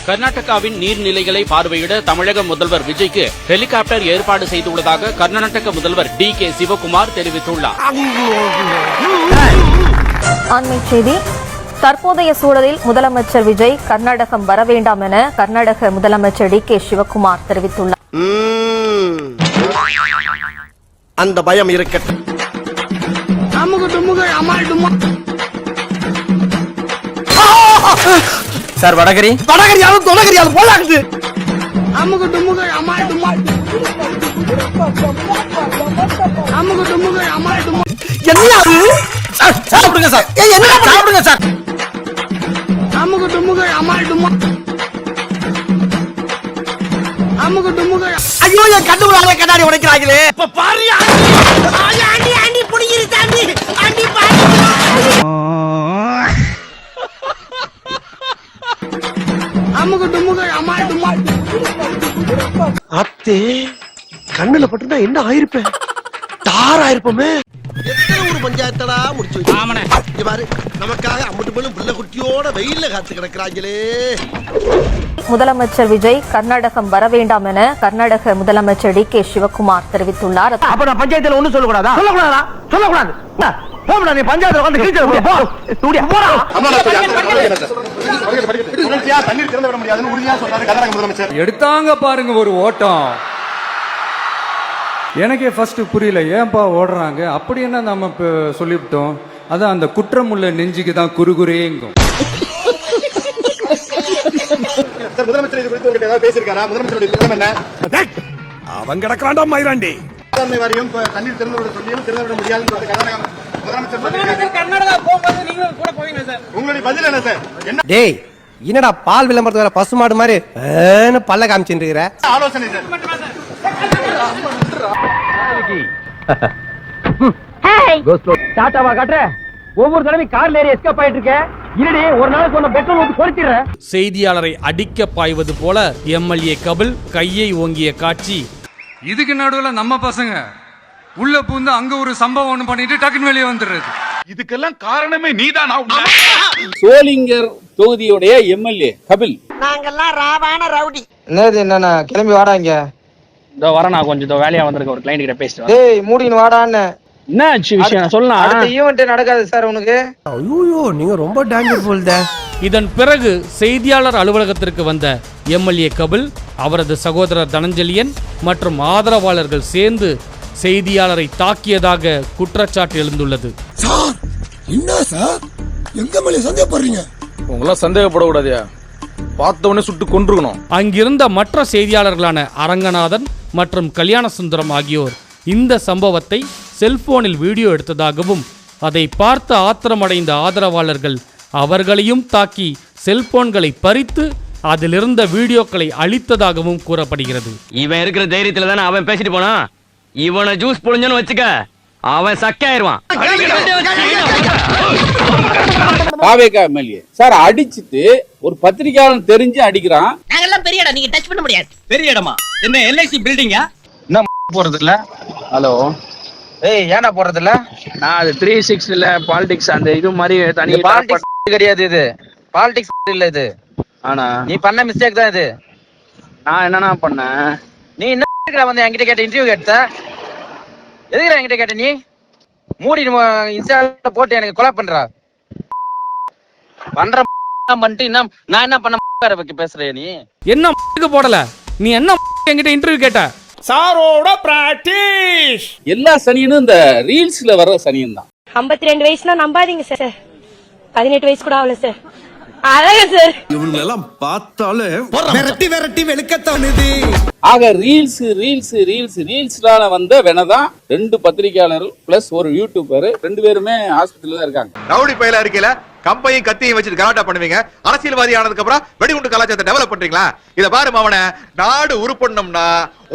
கர்நாடகாவின் நீர்நிலைகளை பார்வையிட தமிழக முதல்வர் விஜய்க்கு ஹெலிகாப்டர் ஏற்பாடு செய்துள்ளதாக கர்நாடக முதல்வர் டி.கே. சிவக்குமார் தெரிவித்துள்ளார். அண்மைச் செய்தி. தற்போதைய சூழலில் முதலமைச்சர் விஜய் கர்நாடகம் வர வேண்டாம் என கர்நாடக முதலமைச்சர் டி.கே. சிவக்குமார் தெரிவித்துள்ளார். அந்த பயம் இருக்கட்டும். சார் வடகரி வடகரியாலும் தொடகரியாலும் போலாகுது. என்ன சாப்பிடுங்க சார். என்ன சாப்பிடுங்க சார். ஐயோ என் கண்ணு முன்னாலே கண்ணாடி உடைக்கிறாங்களே. இப்ப பாரு ஆண்டி புடிங்கிரு தாண்டி ஆண்டி பாரு. அத்தே கண்ணுல பட்டுனா என்ன ஆயிருப்பேன்? தார் ஆயிருப்போமே. எத்தனை ஒரு பஞ்சாயத்தடா முடிச்சு வச்சு பாரு. நமக்காக அம்பட்டு பெண்ணும் பிள்ளை குட்டியோட வெயில்ல காத்து கிடக்குறாங்களே. முதலமைச்சர் விஜய் கர்நாடகம் வர வேண்டாம் என கர்நாடக முதலமைச்சர் டி.கே. சிவக்குமார் தெரிவித்துள்ளார். அப்ப நான் பஞ்சாயத்துல ஒண்ணும் சொல்லக்கூடாதா? சொல்லக்கூடாது. போடா நீ பஞ்சாயத்துல வந்து கிழிச்சு போ. ஸ்டூடியோ போடா. தண்ணீர் திறந்து விட முடியாதுன்னு உறுதியா சொன்னாரு கர்நாடக முதலமைச்சர். எடுத்தாங்க பாருங்க ஒரு ஓட்டம். எனக்கே ஃபர்ஸ்ட் புரியல, ஏன்பா ஓடுறாங்க அப்படி என்ன நம்ம சொல்லிவிட்டோம். அதான் அந்த குற்றம் உள்ள நெஞ்சுக்கு தான் குறுகுறேங்கும். முதலமைச்சர் இது குறித்து உங்ககிட்ட ஏதாவது பேசியிருக்காரா? முதலமைச்சருடைய திட்டம் என்ன? அவன் கிடக்கிறான்டா மயிராண்டி. வாரியம் தண்ணீர் திறந்து விட சொல்லியும் திறந்து விட முடியாதுன்னு கர்நாடக முதலமைச்சர் கர்நாடகா போகும்போது நீங்க கூட போவீங்க சார். உங்களுடைய பதில் என்ன சார்? என்ன டேய் என்னடா பால் விளம்பரத்துல வர பசுமாடு மாதிரி பல்ல காமிச்சுட்டு இருக்கிற? ஆலோசனை சார். டாட்டாவா காட்டுற? ஒவ்வொரு தடவை கார்ல ஏறி எஸ்கேப் ஆயிட்டு இருக்க. இருடி ஒரு நாளைக்கு ஒன்னு பெட்ரோல் ஊத்தி கொளுத்திடுற. செய்தியாளரை அடிக்க பாய்வது போல எம்எல்ஏ கபில் கையை ஓங்கிய காட்சி. இதுக்கு நடுவுல நம்ம பசங்க உள்ள பூந்து அங்க ஒரு சம்பவம் ஒண்ணு பண்ணிட்டு டக்குன்னு வெளியே வந்துடுறது. இதுக்கெல்லாம் காரணமே நீதான். சோளிங்கர் தொகுதியுடைய எம்எல்ஏ கபில். நாங்கெல்லாம் ராவான ரவுடி. என்னன்னா கிளம்பி வாடா இங்க. இதோ வரேன், நான் கொஞ்சம் வேலையா வந்திருக்க, ஒரு கிளைண்ட் கிட்ட பேசிட்டு. டேய் மூடின்னு வாடான்னு. என்ன ஆச்சு விஷயம் சொல்லலாம். அடுத்த ஈவென்ட் நடக்காது சார் உனக்கு. ஐயோ நீங்க ரொம்ப டேஞ்சர் போல்தே. இதன் பிறகு செய்தியாளர் அலுவலகத்திற்கு வந்த எம்எல்ஏ கபில், அவரது சகோதரர் தனஞ்சலியன் மற்றும் ஆதரவாளர்கள் சேர்ந்து செய்தியாளரை தாக்கியதாக குற்றச்சாட்டு எழுந்துள்ளது. சார் என்ன சார் எங்க மேல சந்தேகப்படுறீங்க? உங்களா சந்தேகப்படக்கூடாதியா, பார்த்தவனே சுட்டு கொன்றுக்கணும். அங்கிருந்த மற்ற செய்தியாளர்களான அரங்கநாதன் மற்றும் கல்யாண சுந்தரம் ஆகியோர் இந்த சம்பவத்தை செல்போனில் வீடியோ எடுத்ததாகவும், அதை பார்த்து ஆத்திரமடைந்த ஆதரவாளர்கள் அவர்களையும் தாக்கி செல்போன்களை பறித்து அதிலிருந்த வீடியோக்களை அழித்ததாகவும் கூறப்படுகிறது. இவன் இருக்கிற தைரியத்துல தானே அவன் பேசிட்டு போனா. இவனை ஜூஸ் புழிஞ்சன்னு வச்சுக்க, அவன் சக்கையாயிருவான். காவேகா எம்எல்ஏ சார் அடிச்சுட்டு ஒரு பத்திரிகையாளன் தெரிஞ்சு அடிக்கிறான். நாங்கெல்லாம் பெரிய இடம், நீங்க டச் பண்ண முடியாது. பெரிய இடமா? என்ன எல்ஐசி பில்டிங்கா? என்ன போறது இல்ல? ஹலோ ஏய் ஏனா போறது இல்ல? நான் அது 360 பாலிடிக்ஸ் அந்த இது மாதிரி தனி பாலிடிக்ஸ் கிடையாது இது. பாலிடிக்ஸ் இல்ல இது. ஆனா நீ பண்ண மிஸ்டேக் தான் இது. நான் என்னன்னா பண்ணேன்? நீ என்ன வந்து என்கிட்ட கேட்ட இன்டர்வியூ கேட்ட? எதுக்குடா என்கிட்ட கேட்ட? நீ மூடி இன்ஸ்டால போட்டு எனக்கு கொலை பண்றா பண்ற பண்ணிட்டு என்ன நான் என்ன பண்ண பேசுறேன்? நீ என்ன போடல, நீ என்ன என்கிட்ட இன்டர்வியூ கேட்ட? சாரோட பிராக்டிஸ். எல்லா சனியனும் இந்த ரீல்ஸ்ல வர்ற சனியன் தான். 52 வயசுனா நம்பாதீங்க சார். 18 வயசு கூட ஆகல சார். அழகா சார். இவங்களெல்லாம் பார்த்தாலே விரட்டி விரட்டி வெளுக்கத்தானுது. ஆக ரீல்ஸ்னால வந்த வெனதான் 2 பத்திரிகையாளர்கள் பிளஸ் ஒரு யூடியூபர் 2 பேருமே ஹாஸ்பிட்டல்ல தான் இருக்காங்க. ரவுடி பையில இருக்கல கம்பையும் கத்தியும் வச்சுட்டு கலாட்டா பண்ணுவீங்க. அரசியல்வாதி ஆனதுக்கு அப்புறம் வெடிகுண்டு கலாச்சாரத்தை டெவலப் பண்றீங்களா? இத பாரு மாவன, நாடு உருப்படணும்னா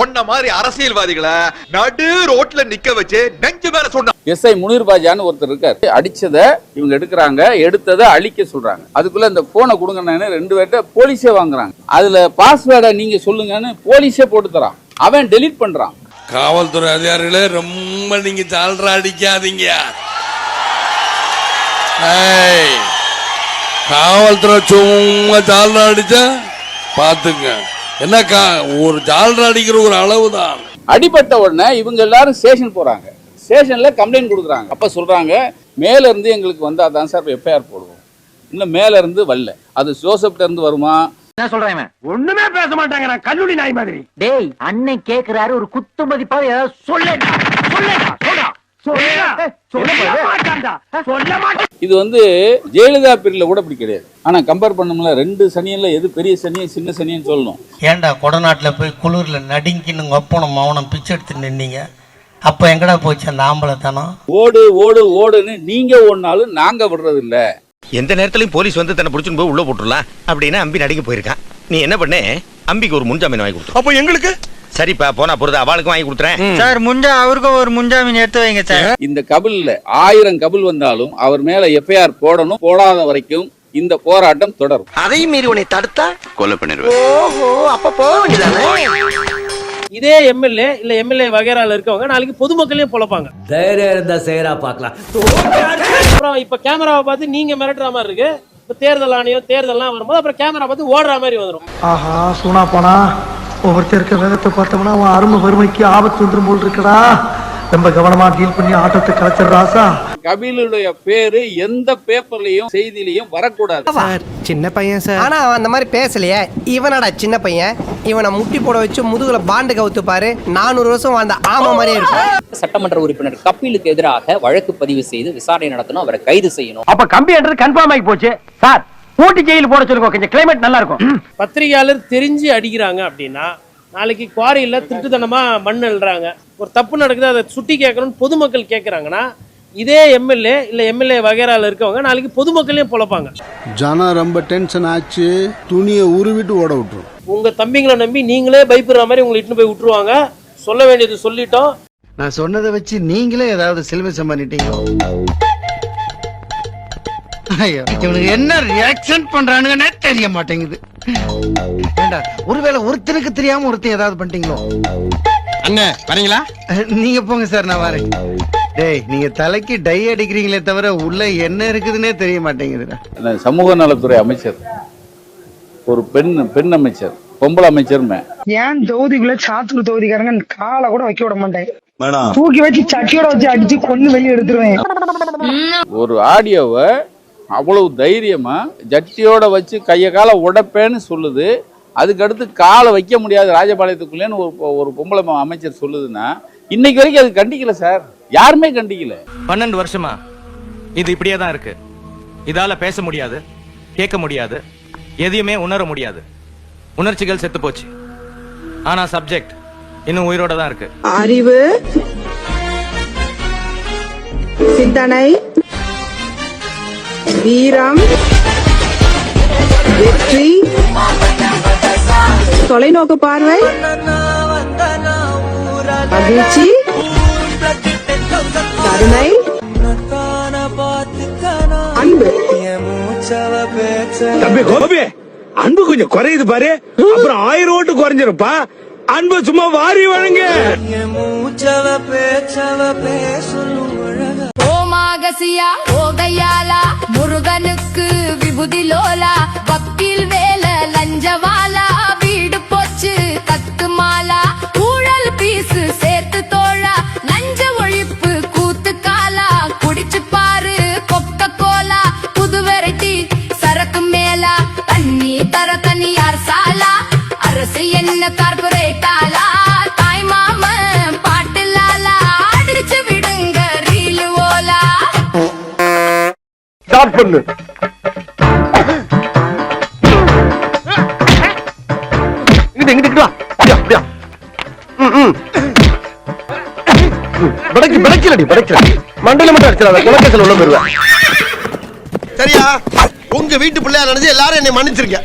ஒன்ன மாதிரி அரசியல்வாதிகளை நடு ரோட்ல நிக்க வச்சு நெஞ்சு மேல சொன்னா. எஸ்ஐ முனீர் பாஜான்னு ஒருத்தர் இருக்காரு. அடிச்சதை இவங்க எடுக்கிறாங்க, எடுத்ததை அழிக்க சொல்றாங்க. அதுக்குள்ள இந்த போனை கொடுங்கன்னு 2 பேர்ட்ட போலீஸே வாங்குறாங்க. அதுல பாஸ்வேர்டை நீங்க சொல்லுங்கன்னு போலீஸே போட்டு தரான். அவன் டெலீட் பண்றான். காவல்துறை அதிகாரிகளே ரொம்ப நீங்க தாழ்றா அடிக்காதீங்க. காவல்துறை சும்மா தாழ்றா அடிச்சா பாத்துங்க என்னக்கா ஒரு ஜால்ரா அடிக்கிற ஒரு அளவுதான். அடிபட்ட உடனே இவங்க எல்லாரும் ஸ்டேஷன் போறாங்க. ஸ்டேஷன்ல கம்ப்ளைண்ட் கொடுக்குறாங்க. அப்ப சொல்றாங்க மேல இருந்து எங்களுக்கு வந்தா தான் சார் எஃப்ஐஆர் போடுவோம். இன்னும் மேல இருந்து வரல. அது ஜோசப்ட்ட இருந்து வருமா? என்ன சொல்றேன் ஒண்ணுமே பேச மாட்டாங்க, நான் கல்லூரி நாய் மாதிரி. டேய் அண்ணன் கேக்குறாரு, ஒரு குத்து மதிப்பா ஏதாவது சொல்லேடா. இது ஜெயலலிதா பீரியட்ல கூட இப்படி கிடையாது. ஆனா கம்பேர் பண்ணோம்ல, 2 சனியன்ல எது பெரிய சனி சின்ன சனின்னு சொல்லணும். ஏன்டா கொடநாட்டுல போய் குளிர்ல நடுங்கின்னு ஒப்பனம் மௌனம் பிச்சை எடுத்து நின்னீங்க, அப்ப எங்கடா போச்சு அந்த ஆம்பளத்தனம்? ஓடு ஓடு ஓடுன்னு நீங்க ஓடினாலும் நாங்க விடுறது இல்ல. எந்த நேரத்திலயும் போலீஸ் வந்து தன்னை பிடிச்சுன்னு போய் உள்ள போட்டுடலாம் அப்படின்னு அம்பி நடிக்க போயிருக்கான். நீ என்ன பண்ணு, அம்பிக்கு ஒரு முன்ஜாமீன் வாங்கி கொடுத்து. அப்போ எங்களுக்கு சரிப்பா போனா பொறுத்து அவளுக்கும் வாங்கி கொடுத்துறேன் சார். அவருக்கும் ஒரு முன்ஜாமீன் எடுத்து வைங்க சார். இந்த கபில்ல 1000 கபில் வந்தாலும் அவர் மேல எஃப்ஐஆர் போடணும். போடாத வரைக்கும் இந்த போராட்டம் தொடரும். அதையும் மீறி உன்னை தடுத்தா கொலை பண்ணிடுவேன். ஓஹோ, அப்ப போக வேண்டியதானே. இதே எம்எல்ஏ இல்ல எம்எல்ஏ வகைரால இருக்கவங்க நாளைக்கு பொதுமக்களையும் பொழப்பாங்க. தைரியம் இருந்தா செய்யறா பாக்கலாம். அப்புறம் இப்ப கேமராவை பார்த்து நீங்க மிரட்டுற மாதிரி இருக்கு. இப்ப தேர்தல் ஆணையம் தேர்தல்லாம் வரும்போது அப்புறம் கேமரா பார்த்து ஓடுற மாதிரி வந்துடும். ஆஹா, சூனா போனா ஒவ்வொருத்தருக்க வேகத்தை பார்த்தோம்னா அவன் அருமை வறுமைக்கு ஆபத்து வந்துடும் போல் இருக்கடா. ரொம்ப கவனமா டீல் பண்ணி ஆட்டத்தை கலைச்சர் ராசா. கபிலுடைய பேரு எந்த பேப்பர்லயும் செய்தியிலையும் வரக்கூடாது. சார் சின்ன பையன் சார். ஆனா அவன் அந்த மாதிரி பேசலையே. இவனடா சின்ன பையன், இவனை முட்டி போட வச்சு முதுகுல பாண்டு கவுத்து பாரு, 400 வருஷம் வாழ்ந்த ஆமா மாதிரியே இருக்கும். சட்டமன்ற உறுப்பினர் கபிலுக்கு எதிராக வழக்கு பதிவு செய்து விசாரணை நடத்தணும், அவரை கைது செய்யணும். அப்ப கம்பின்றது கன்ஃபார்ம் ஆகி போச்சு சார். ஊட்டி ஜெயில போட சொல்லுங்க, கொஞ்சம் கிளைமேட் நல்லா இருக்கும். பத்திரிகையாளர் தெரிஞ்சு அடிக்கிறாங்க அப்படின்னா நாளைக்கு குவாரியில திருட்டுத்தனமா மண் எழுறாங்க, ஒரு தப்பு நடக்குது, அதை சுட்டி கேட்கணும்னு பொதுமக்கள் கேட்கறாங்கன்னா இதே எம்எல்ஏ இல்ல எம்எல்ஏ வகைரால இருக்கவங்க நாளைக்கு பொதுமக்களையும் பொழப்பாங்க. ஜனம் ரொம்ப டென்ஷன் ஆச்சு, துணியை உருவிட்டு ஓட விட்டுரும். உங்க தம்பிங்களை நம்பி நீங்களே பயப்படுற மாதிரி உங்களை இட்டுன்னு போய் விட்டுருவாங்க. சொல்ல வேண்டியது சொல்லிட்டோம். நான் சொன்னதை வச்சு நீங்களே ஏதாவது சில்வசம் பண்ணிட்டீங்க. இவனுக்கு என்ன ரியாக்ஷன் பண்றானுங்கன்னே தெரிய மாட்டேங்குது. ஒருவேளை ஒருத்தனுக்கு தெரியாம ஒருத்தன் ஏதாவது பண்ணிட்டீங்களோ? அண்ணே வரீங்களா? நீங்க போங்க சார், நான் வரேன். டேய், நீங்க தலைக்கு டை அடிக்கிறீங்களே தவிர உள்ள என்ன இருக்குதுன்னே தெரிய மாட்டேங்குது. சமூக நலத்துறை அமைச்சர், ஒரு பெண் அமைச்சர், பொம்பளை அமைச்சர்மே. ஏன் தொகுதிக்குள்ள சாத்தூர் தொகுதிக்காரங்க காலை கூட வைக்க விட மாட்டேன். தூக்கி வச்சு சட்டியோட வச்சு அடிச்சு கொண்டு வெளியே எடுத்துருவேன். ஒரு ஆடியோவை அவ்வளவு தைரியமா ஜட்டியோட வச்சு கைய காலை உடைப்பேன்னு சொல்லுது. அதுக்கடுத்து காலை வைக்க முடியாது ராஜபாளையத்துக்குள்ளேன்னு ஒரு பொம்பளை அமைச்சர் சொல்லுதுன்னா இன்னைக்கு வரைக்கும் அது கண்டிக்கல சார். யாருமே கண்டிக்கல. 12 வருஷமா இது இப்படியே தான் இருக்கு. இதால பேச முடியாது, கேட்க முடியாது, எதையுமே உணர முடியாது. உணர்ச்சிகள் செத்து போச்சு. ஆனா சப்ஜெக்ட் இன்னும் உயிரோட தான் இருக்கு. அறிவு, சிந்தனை, வீரம், வெற்றி, தொலைநோக்கு பார்வை, மகிழ்ச்சி, கருணை, அன்பு. தம்பி கோபி, அன்பு கொஞ்சம் குறையுது பாரு, அப்புறம் 1000 ஓட்டு குறைஞ்சிருப்பா. அன்பு சும்மா வாரி வழங்க. ஓமாகசியா ஓகையாலா முருகனுக்கு விபுதி லோலா வக்கீல் வேல லஞ்சவாலா வீடு போச்சு கத்து மாலா ஊழல் பீசு சேர்த்து தோழா லஞ்ச ஒழிப்பு கூத்து காலா குடிச்சு பாரு கொக்க கோலா புது வெரைட்டி சரக்கு மேலா தண்ணி தர தனியார் சாலா அரசு என்ன கார்பரேட்டாலா தாய் மாமன் பாட்டு லாலா அடிச்சு விடுங்க ரீல் ஓலா. ஸ்டார்ட் பண்ணு. இங்கிட்டு வா. அப்படியா படைக்கல மண்டல மட்டும் அடிச்சிடாத, குலக்கத்தில் உள்ள போயிருவேன். சரியா? உங்க வீட்டு பிள்ளையா நினைச்சு எல்லாரும் என்னை மன்னிச்சிருக்க.